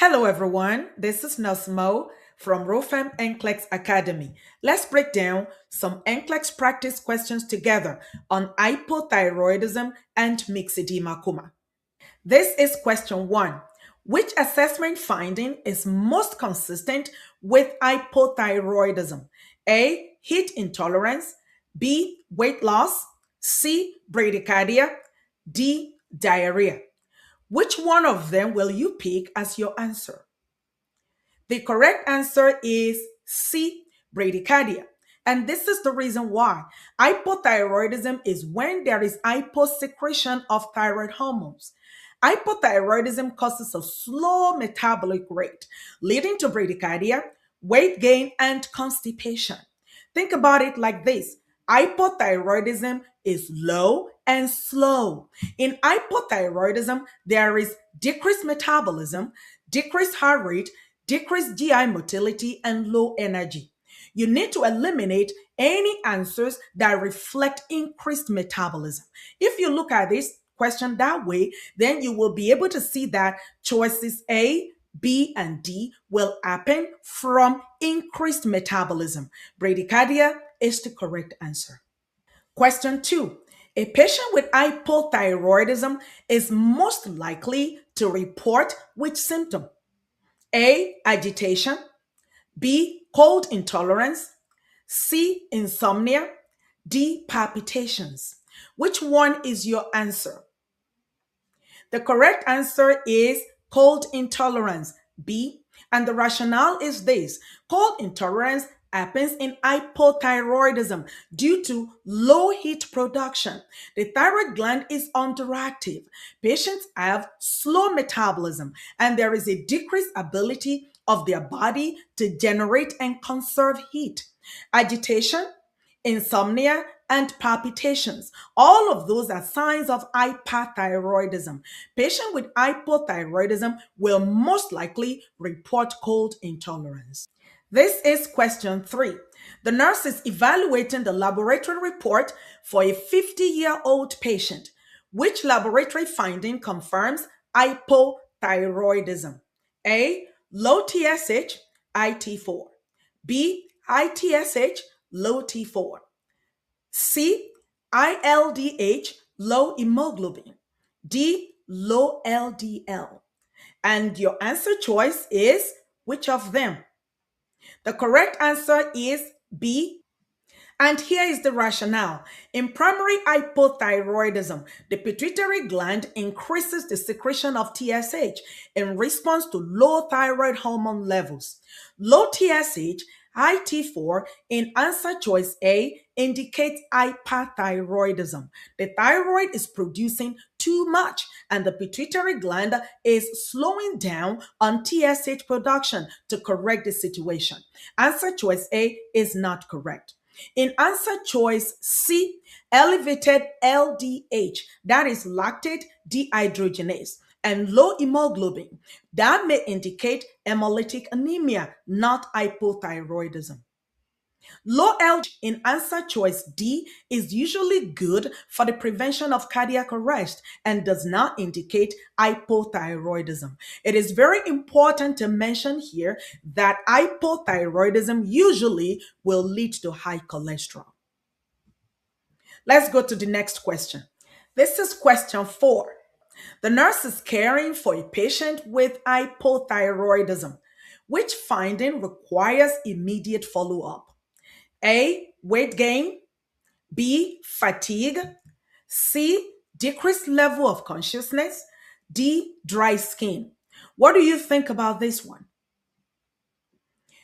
Hello, everyone. This is Nurse Mo from Rofem NCLEX Academy. Let's break down some NCLEX practice questions together on hypothyroidism and myxedema coma. This is question 1. Which assessment finding is most consistent with hypothyroidism? A. Heat intolerance. B. Weight loss. C. Bradycardia. D. Diarrhea. Which one of them will you pick as your answer? The correct answer is C, bradycardia. And this is the reason why. Hypothyroidism is when there is hyposecretion of thyroid hormones. Hypothyroidism causes a slow metabolic rate, leading to bradycardia, weight gain, and constipation. Think about it like this. Hypothyroidism is low and slow. In hypothyroidism, there is decreased metabolism, decreased heart rate, decreased GI motility, and low energy. You need to eliminate any answers that reflect increased metabolism. If you look at this question that way, then you will be able to see that choices A, B, and D will happen from increased metabolism. Bradycardia is the correct answer. Question 2. A patient with hypothyroidism is most likely to report which symptom? A. Agitation. B. Cold intolerance. C. Insomnia. D. Palpitations. Which one is your answer? The correct answer is cold intolerance, B. And the rationale is this. Cold intolerance happens in hypothyroidism due to low heat production. The thyroid gland is underactive. Patients have slow metabolism and there is a decreased ability of their body to generate and conserve heat. Agitation, insomnia, and palpitations. All of those are signs of hyperthyroidism. Patient with hypothyroidism will most likely report cold intolerance. This is question 3. The nurse is evaluating the laboratory report for a 50-year-old patient. Which laboratory finding confirms hypothyroidism? A. Low TSH, IT4. B. High TSH, low T4. C. ILDH, low hemoglobin. D. Low LDL. And your answer choice is which of them? The correct answer is B. And here is the rationale. In primary hypothyroidism, the pituitary gland increases the secretion of TSH in response to low thyroid hormone levels. Low TSH, high T4 in answer choice A indicates hyperthyroidism. The thyroid is producing too much and the pituitary gland is slowing down on TSH production to correct the situation. Answer choice A is not correct. In answer choice C, elevated LDH, that is lactate dehydrogenase, and low hemoglobin, that may indicate hemolytic anemia, not hypothyroidism. Low LDH in answer choice D is usually good for the prevention of cardiac arrest and does not indicate hypothyroidism. It is very important to mention here that hypothyroidism usually will lead to high cholesterol. Let's go to the next question. This is question 4. The nurse is caring for a patient with hypothyroidism. Which finding requires immediate follow-up? A. Weight gain. B. Fatigue. C. Decreased level of consciousness. D. Dry skin. What do you think about this one?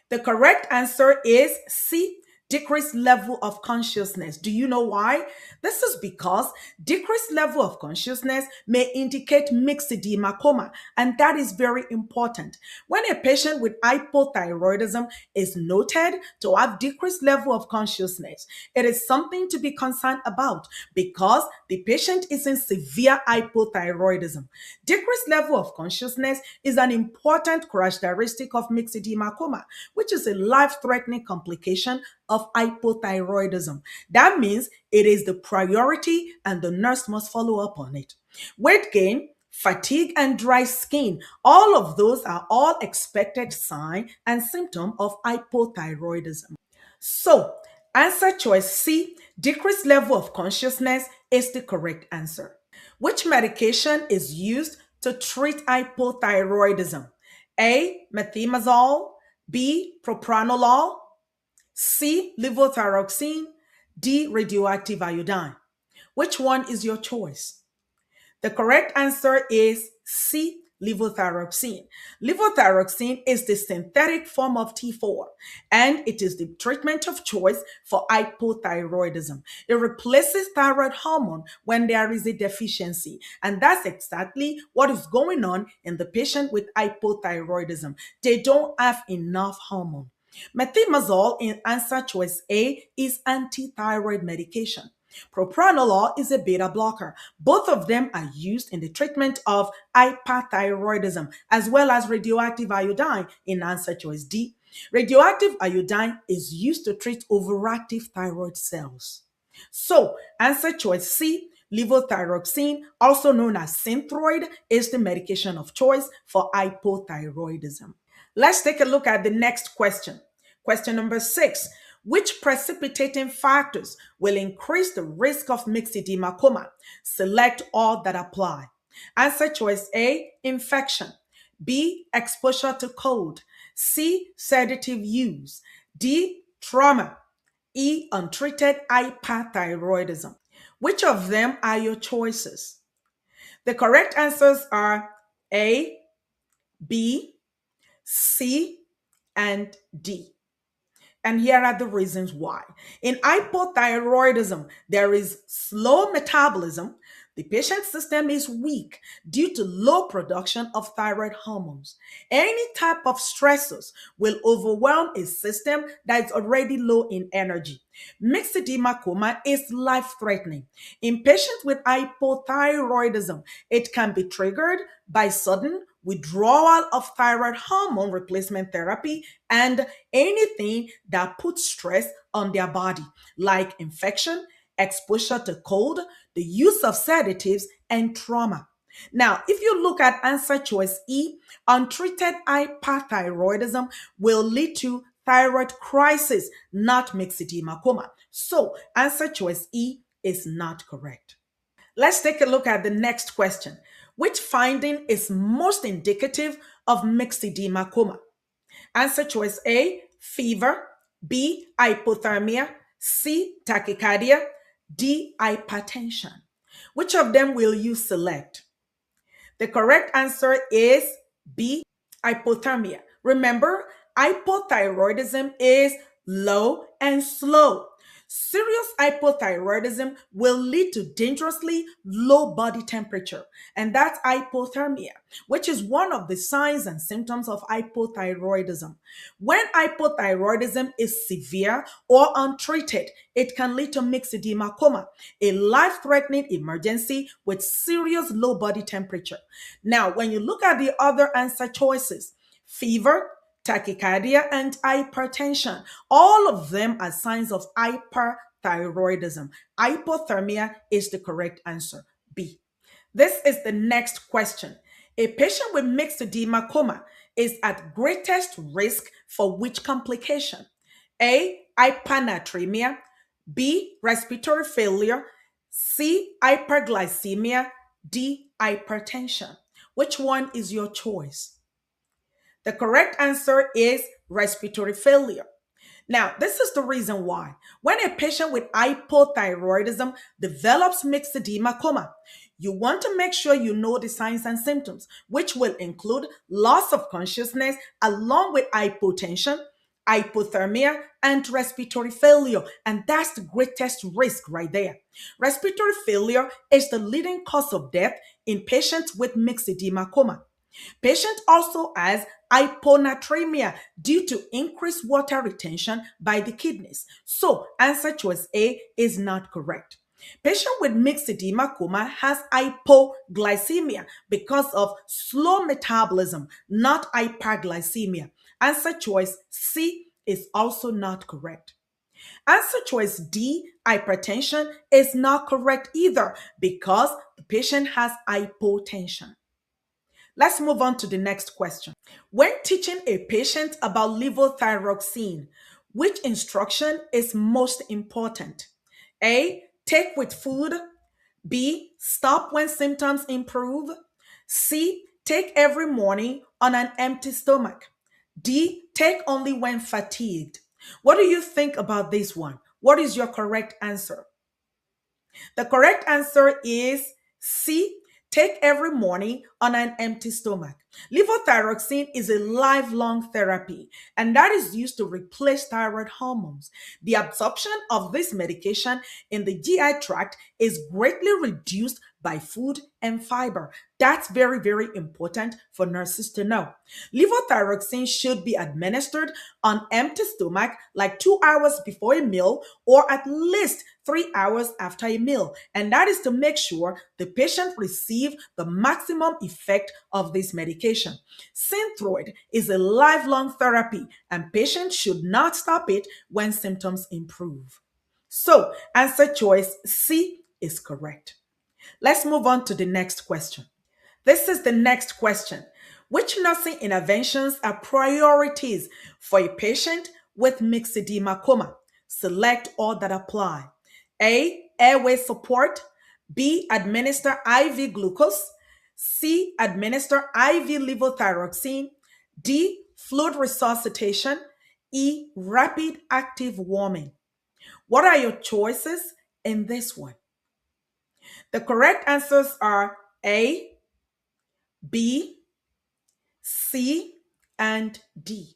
The correct answer is C. Decreased level of consciousness. Do you know why? This is because decreased level of consciousness may indicate myxedema coma, and that is very important. When a patient with hypothyroidism is noted to have decreased level of consciousness, it is something to be concerned about because the patient is in severe hypothyroidism. Decreased level of consciousness is an important characteristic of myxedema coma, which is a life-threatening complication of hypothyroidism. That means it is the priority and the nurse must follow up on it. Weight gain, fatigue and dry skin. All of those are all expected sign and symptom of hypothyroidism. So, answer choice C, decreased level of consciousness, is the correct answer. Which medication is used to treat hypothyroidism? A, methimazole, B, propranolol, C, levothyroxine, D, radioactive iodine. Which one is your choice? The correct answer is C, levothyroxine. Levothyroxine is the synthetic form of T4, and it is the treatment of choice for hypothyroidism. It replaces thyroid hormone when there is a deficiency, and that's exactly what is going on in the patient with hypothyroidism. They don't have enough hormone. Methimazole in answer choice A is anti-thyroid medication. Propranolol is a beta blocker. Both of them are used in the treatment of hyperthyroidism, as well as radioactive iodine in answer choice D. Radioactive iodine is used to treat overactive thyroid cells. So, answer choice C, levothyroxine, also known as Synthroid, is the medication of choice for hypothyroidism. Let's take a look at the next question. Question number 6. Which precipitating factors will increase the risk of myxedema coma? Select all that apply. Answer choice A, infection. B, exposure to cold. C, sedative use. D, trauma. E, untreated hyperthyroidism. Which of them are your choices? The correct answers are A, B, C, and D. And here are the reasons why. In hypothyroidism, there is slow metabolism. The patient's system is weak due to low production of thyroid hormones. Any type of stressors will overwhelm a system that is already low in energy. Myxedema coma is life-threatening. In patients with hypothyroidism, it can be triggered by sudden withdrawal of thyroid hormone replacement therapy and anything that puts stress on their body, like infection, exposure to cold, the use of sedatives, and trauma. Now, if you look at answer choice E, untreated hyperthyroidism will lead to thyroid crisis, not myxedema coma. So, answer choice E is not correct. Let's take a look at the next question. Which finding is most indicative of myxedema coma? Answer choice A, fever. B, hypothermia. C, tachycardia. D, hypertension. Which of them will you select? The correct answer is B, hypothermia. Remember, hypothyroidism is low and slow. Serious hypothyroidism will lead to dangerously low body temperature, and that's hypothermia, which is one of the signs and symptoms of hypothyroidism. When hypothyroidism is severe or untreated, it can lead to myxedema coma, a life-threatening emergency with serious low body temperature. Now, when you look at the other answer choices, fever, tachycardia, and hypertension, all of them are signs of hyperthyroidism. Hypothermia is the correct answer, B. This is the next question. A patient with myxedema coma is at greatest risk for which complication? A, hyponatremia. B, respiratory failure. C, hyperglycemia. D, hypertension. Which one is your choice? The correct answer is respiratory failure. Now, this is the reason why. When a patient with hypothyroidism develops myxedema coma, you want to make sure you know the signs and symptoms, which will include loss of consciousness along with hypotension, hypothermia, and respiratory failure. And that's the greatest risk right there. Respiratory failure is the leading cause of death in patients with myxedema coma. Patient also has hyponatremia due to increased water retention by the kidneys. So, answer choice A is not correct. Patient with myxedema coma has hypoglycemia because of slow metabolism, not hyperglycemia. Answer choice C is also not correct. Answer choice D, hypertension, is not correct either because the patient has hypotension. Let's move on to the next question. When teaching a patient about levothyroxine, which instruction is most important? A. Take with food. B. Stop when symptoms improve. C. Take every morning on an empty stomach. D. Take only when fatigued. What do you think about this one? What is your correct answer? The correct answer is C. Take every morning on an empty stomach. Levothyroxine is a lifelong therapy, and that is used to replace thyroid hormones. The absorption of this medication in the GI tract is greatly reduced by food and fiber. That's very, very important for nurses to know. Levothyroxine should be administered on empty stomach like 2 hours before a meal or at least 3 hours after a meal. And that is to make sure the patient receive the maximum effect of this medication. Synthroid is a lifelong therapy and patients should not stop it when symptoms improve. So, answer choice C is correct. Let's move on to the next question. This is the next question. Which nursing interventions are priorities for a patient with myxedema coma? Select all that apply. A. Airway support. B. Administer IV glucose. C. Administer IV levothyroxine. D. Fluid resuscitation. E. Rapid active warming. What are your choices in this one? The correct answers are A, B, C, and D.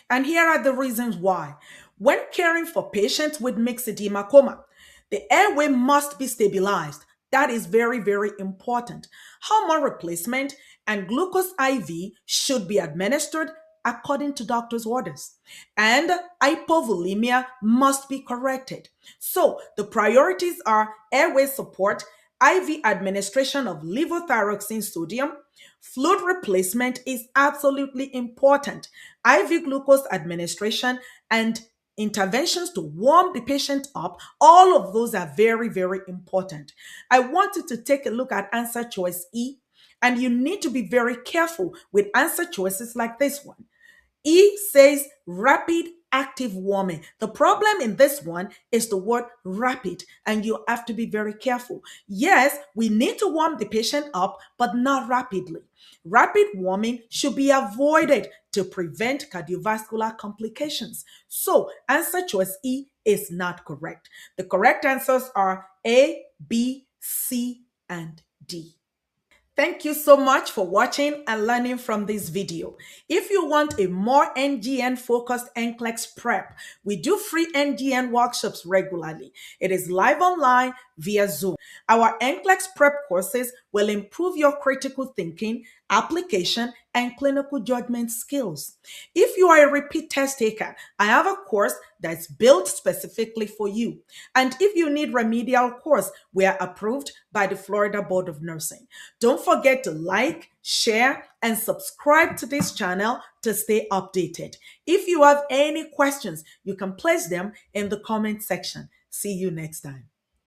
And here are the reasons why. When caring for patients with myxedema coma, the airway must be stabilized. That is very, very important. Hormone replacement and glucose IV should be administered according to doctor's orders. And hypovolemia must be corrected. So the priorities are airway support, IV administration of levothyroxine sodium. Fluid replacement is absolutely important. IV glucose administration and interventions to warm the patient up, all of those are very, very important. I want you to take a look at answer choice E, and you need to be very careful with answer choices like this one. E says rapid active warming. The problem in this one is the word rapid, and you have to be very careful. Yes, we need to warm the patient up, but not rapidly. Rapid warming should be avoided to prevent cardiovascular complications. So, answer choice E is not correct. The correct answers are A, B, C, and D. Thank you so much for watching and learning from this video. If you want a more NGN-focused NCLEX prep, we do free NGN workshops regularly. It is live online via Zoom. Our NCLEX prep courses will improve your critical thinking, application, and clinical judgment skills. If you are a repeat test taker, I have a course that's built specifically for you. And if you need remedial course, we are approved by the Florida Board of Nursing. Don't forget to like, share, and subscribe to this channel to stay updated. If you have any questions, you can place them in the comment section. See you next time.